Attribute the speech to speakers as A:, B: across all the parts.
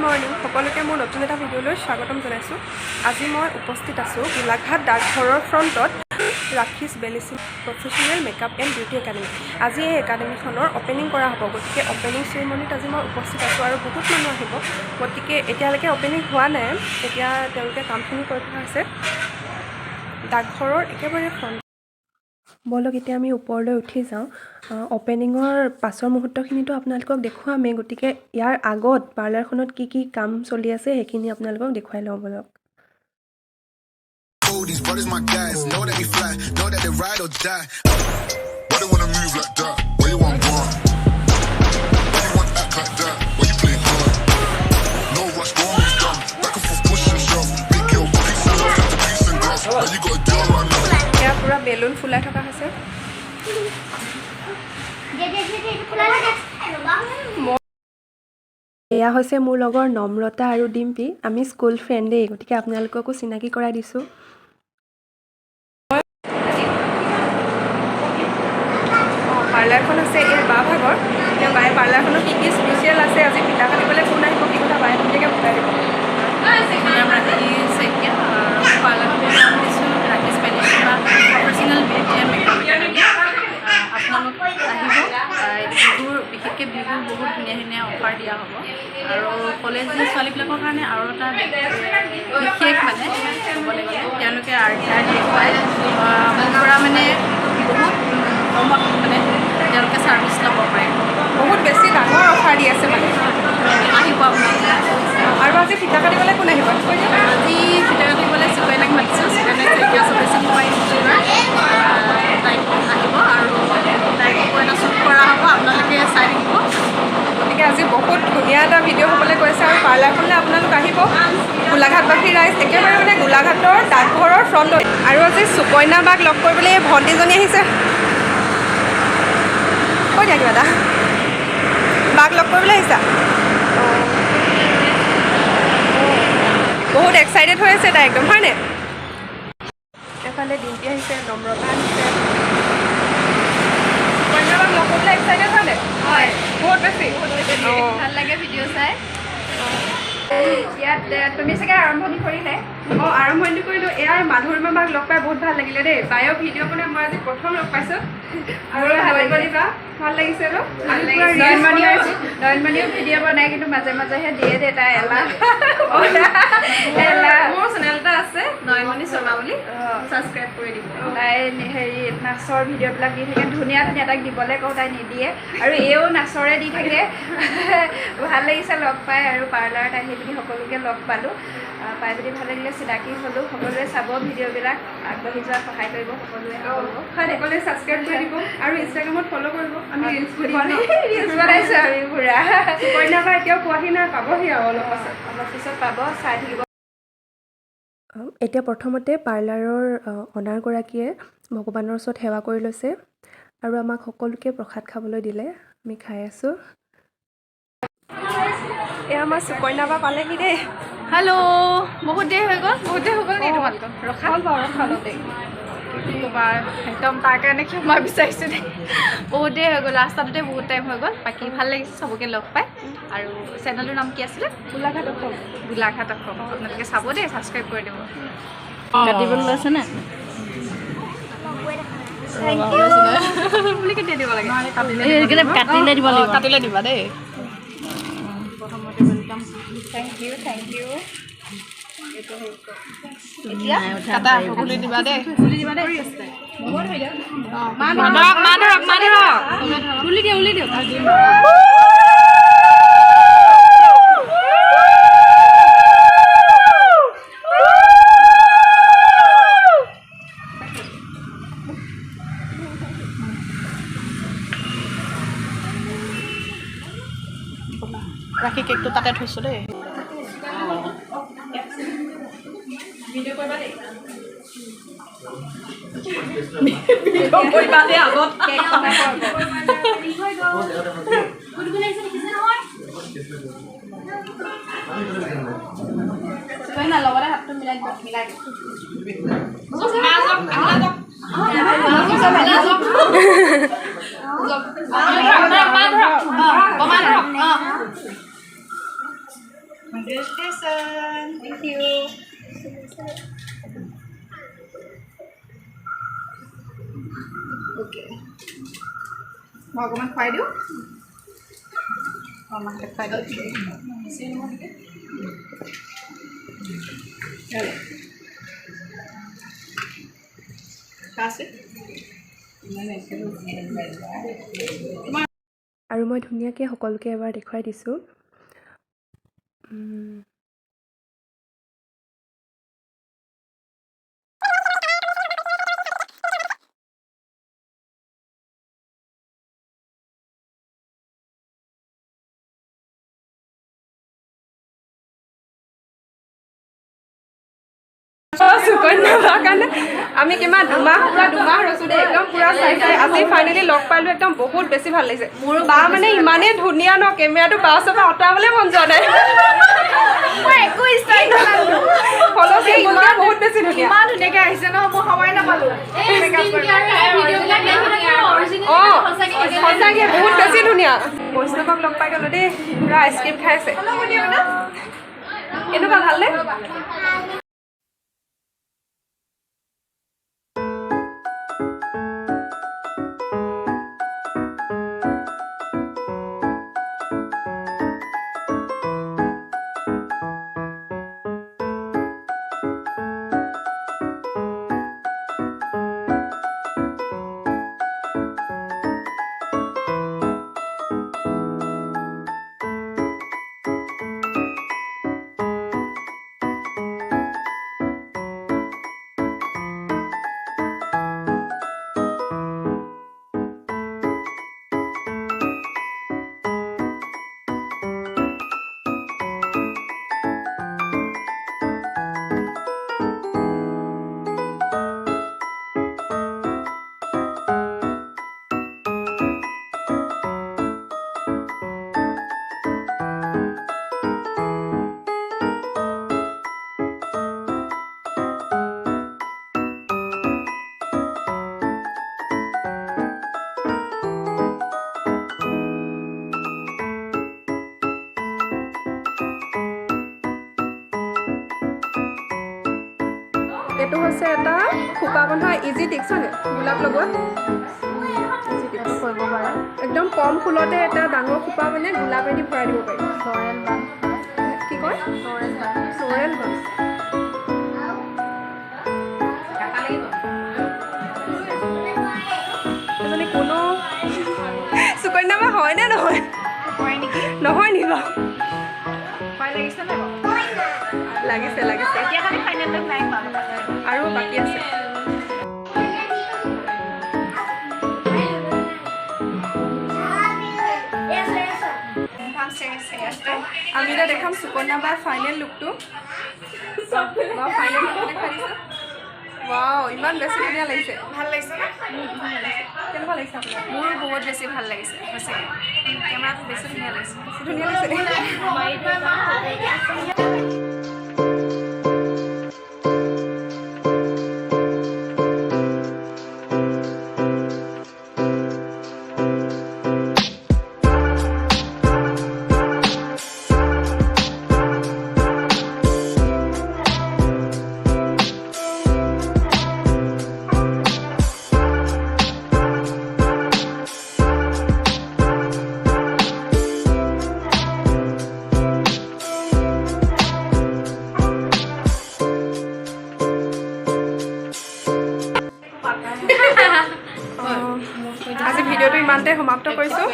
A: Morning সকলোকে মোৰ নতুন এটা ভিডিঅ'লৈ স্বাগতম জনাইছোঁ। আজি মই উপস্থিত আছোঁ গোলাঘাট ডাকঘৰৰ ফ্ৰণ্টত ৰাখিছ Bellissima professional makeup and beauty academy. আজি এই একাডেমিখনৰ অপেনিং কৰা হ'ব, গতিকে অপেনিং চেৰিমনিত আজি মই উপস্থিত আছোঁ আৰু বহুত মানুহ আহিব। গতিকে এতিয়ালৈকে অপেনিং হোৱা নাই, এতিয়া তেওঁলোকে কামখিনি কৰি থকা আছে ডাকঘৰৰ একেবাৰে ফ্ৰণ্ট। বলক এতিয়া আমি ওপৰলৈ উঠি যাওঁ। অপেনিঙৰ পাছৰ মুহূৰ্তখিনিতো আপোনালোকক দেখুৱামেই, গতিকে ইয়াৰ আগত পাৰ্লাৰখনত কি কি কাম চলি আছে সেইখিনি আপোনালোকক দেখুৱাই লওঁ বলক।
B: These brothers my guys, know that we fly, know that they ride or die. Why they wanna move like that? Why you want more? Why you want act like that? Why you play hard? No rush, go on with done. Back and forth, push and shove. Big girl, peace and love, after peace and grass. Now you got a deal right now.
A: এতিয়া পুৰা balloon ফুলাই থকা হৈছে। এয়া হৈছে মোৰ লগৰ নম্ৰতা আৰু ডিম্পী, আমি স্কুল ফ্ৰেণ্ডেই, গতিকে আপোনালোককো চিনাকি কৰাই দিছোঁ। পাৰ্লাৰখন আছে ইয়াৰ বাঁ ভাগৰ। এতিয়া বায়ে পাৰ্লাৰখনত কি কি স্পেচিয়েল আছে, আজি পিঠা কাটিবলৈ কোন আহিব, কি কথা বায়ে ধুনীয়াকৈ বুজাই দিব।
C: পাৰ্লাৰখনৰ নাম দিছোঁ ৰাখিছ Bellissima professional beauty and makeup academy. আপোনালোক আহিব, বিহুৰ বিশেষকৈ বিহুৰ বহুত ধুনীয়া ধুনীয়া অফাৰ দিয়া হ'ব আৰু কলেজীয়া ছোৱালীবিলাকৰ কাৰণে আৰু এটা বিশেষ মানে ক'বলৈ গ'লে তেওঁলোকে আৰ্ট দেখুৱাই মোৰ পৰা মানে বহুত কমত মানে তেওঁলোকে ছাৰ্ভিচ ল'ব পাৰে।
A: বহুত বেছি ডাঙৰ অফাৰ দি আছে মানে,
C: আহিব আপোনালোকে।
A: আৰু আজি ফিটা কাটিবলৈ কোন আহিব?
C: আজি ফিটা কাটিবলৈ চিকৈনাক মাতিছোঁ, চিকৈনাক তাইক আহিব আৰু তাইক এটা শ্বুট কৰা হ'ব, আপোনালোকে চাই থাকিব।
A: গতিকে আজি বহুত ধুনীয়া এটা ভিডিঅ' হ'বলৈ গৈছে আৰু পাৰ্লাৰখনলৈ আপোনালোক আহিব। গোলাঘাটবাসী ৰাইজ একেবাৰে মানে গোলাঘাটৰ ডাকঘৰৰ ফ্ৰণ্টত। আৰু আজি সুকন্যা বাক লগ কৰিবলৈ এই ভণ্টিজনী আহিছে। কৈ দিয়া কিবা এটা, বাক লগ কৰিবলৈ আহিছা? বহুত এক্সাইটেড হৈ আছে তাই একদম, হয়নে? এফালে ডিম্পী আহিছে, নম্ৰতা আহিছে। সুকন্যা বাক লগ কৰিবলৈ এক্সাইটেড হয়নে?
C: হয়,
A: বহুত বেছি
C: ভাল লাগে ভিডিঅ' চাই। ইয়াত তুমি চাগে আৰম্ভণি কৰিলে?
A: আৰম্ভণি কৰিলোঁ। এয়া মাধুৰিমা বাক লগ পাই বহুত ভাল লাগিলে দেই। বায়ো ভিডিঅ' বনাই মই আজি প্ৰথম লগ পাইছোঁ আৰু ভাল লাগিছে ন?
C: নয়নমণিও ভিডিঅ' বনাই, কিন্তু মাজে মাজেহে দিয়ে দে, তাই এলাহ।
A: মোৰ চেনেল এটা আছে
C: নয়নমণি শৰ্মা বুলি, ছাবস্ক্ৰাইব কৰি দিব।
A: তাই হেৰি নাচৰ ভিডিঅ'বিলাক দি থাকে, ধুনীয়া ধুনীয়া। তাইক দিবলৈ কওঁ, তাই নিদিয়ে আৰু এও নাচৰে দি থাকে। ভাল লাগিছে লগ পাই আৰু পাৰ্লাৰত আহি পিনি সকলোকে লগ পালোঁ। পাই পিনি ভাল লাগিলে, চিনাকি হ'লোঁ। সকলোৱে চাব ভিডিঅ'বিলাক, আগবাঢ়ি যোৱাত সহায় কৰিব সকলোৱে। সকলোৱে ছাবস্ক্ৰাইব কৰি দিব আৰু ইনষ্টাগ্ৰামত ফ'ল' কৰিব। আমি ৰিলছ বনাইছোঁ আমি পুৰা। কইনা বা এতিয়াও পোৱাহি নাই, পাবহি আৰু অলপ পিছত পাব, চাই থাকিব। এতিয়া প্ৰথমতে পাৰ্লাৰৰ অনাৰগৰাকীয়ে ভগৱানৰ ওচৰত সেৱা কৰি লৈছে আৰু আমাক সকলোকে প্ৰসাদ খাবলৈ দিলে। আমি খাই আছোঁ। এয়া আমাৰ সুকন্যা বা পালেহি দেই।
C: হেল্ল', বহুত দেৰি হৈ গ'ল নি তোমালোকৰ? ৰখা
A: ৰখালতে
C: ক'বা, একদম তাৰ কাৰণে ক্ষমা বিচাৰিছোঁ দেই। বহুত দেৰি হৈ গ'ল, ৰাস্তাটোতে বহুত টাইম হৈ গ'ল। বাকী ভাল লাগিছে চবকে লগ পাই। আৰু চেনেলটোৰ নাম কি আছিলে?
A: গোলাঘাট অসম।
C: আপোনালোকে চাব দেই, ছাবস্ক্ৰাইব কৰি দিব।
D: কাটিবলৈ লৈছেনে?
C: বুলি কেতিয়া দিব লাগে?
D: কাটিলে দিব লাগিব।
C: কাটিলে দিবা দেই।
A: প্ৰথমতে ৱেলকাম। Thank U.
C: এতিয়া কাটা খুলি দিবা দেই। খুলি দিবা দিয়ক। উলি দিয়ক। ৰাখি কেকটো তাতে থৈছোঁ দেই। ভিডিঅ' কৰিবা দেই। আগত কেক বনাব। লগতে হাতটো মিলাই দিব।
E: Congratulations. Thank you. Okay. Mau aku makan dulu? Mau makan dulu. Sini mau dikit. Boleh. Kasih.
A: আৰু মই ধুনীয়াকৈ সকলোকে এবাৰ দেখুৱাই দিছোঁ সুকন্যা বাৰ কাৰণে আমি কিমান দুমাহ ৰৈছোঁ দেই একদম পুৰা চাই আজি ফাইনেলি লগ পালোঁ একদম বহুত বেছি ভাল লাগিছে মোৰ বা মানে ইমানেই ধুনীয়া ন কেমেৰাটো বা ওচৰৰ আঁতৰাবলৈ মন যোৱা নাই মই একো ষ্টাইল নালাগিলোঁ বহুত বেছি ধুনীয়া ইমান ধুনীয়াকৈ আহিছে ন মই সময় নাপালোঁ অঁ সঁচাকৈ বহুত বেছি ধুনীয়া বৈষ্ণৱক লগ পাই গ'লোঁ দেই পুৰা আইচক্ৰীম খাই আছে এনেকুৱা ভালনে এইটো হৈছে এটা খোপা বন্ধা ইজি টিক্স হয়নে গোলাপ লগোৱা ইজি টিক্স কৰিব পাৰা একদম কম ফুলতে এটা ডাঙৰ খোপা মানে গোলাপেদি ভৰাই দিব পাৰি ফ্লৰেল বান কি কয় ফ্লৰেল বান মানে কোনো সুকন্যা বা হয়নে নহয় নহয় নি বাৰু লাগিছে এতিয়া খালি ফাইনেল লুক নাই আৰু বাকী আছে আমি এতিয়া দেখাম সুকন্যা বাৰ ফাইনেল লুকটো ফাইনেল লুকটো দেখাই দিছোঁ ৱাও ইমান বেছি ধুনীয়া লাগিছে ভাল লাগিছে কেনেকুৱা লাগিছে আপোনাৰ মোৰ বহুত বেছি ভাল লাগিছে সঁচাকৈ কেমেৰাটো বেছি ধুনীয়া লাগিছে আজি ভিডিঅ'টো ইমানতে সমাপ্ত কৰিছোঁ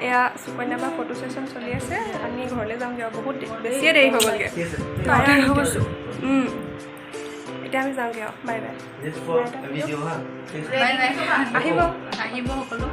A: এয়া সুকন্যা বা ফটো ছেশ্যন চলি আছে আমি ঘৰলৈ যামগৈ আৰু বহুত বেছিয়ে দেৰি হৈ গ'লগৈ এতিয়া আমি যাওঁগৈ আৰু বাই বাই আহিব সকলো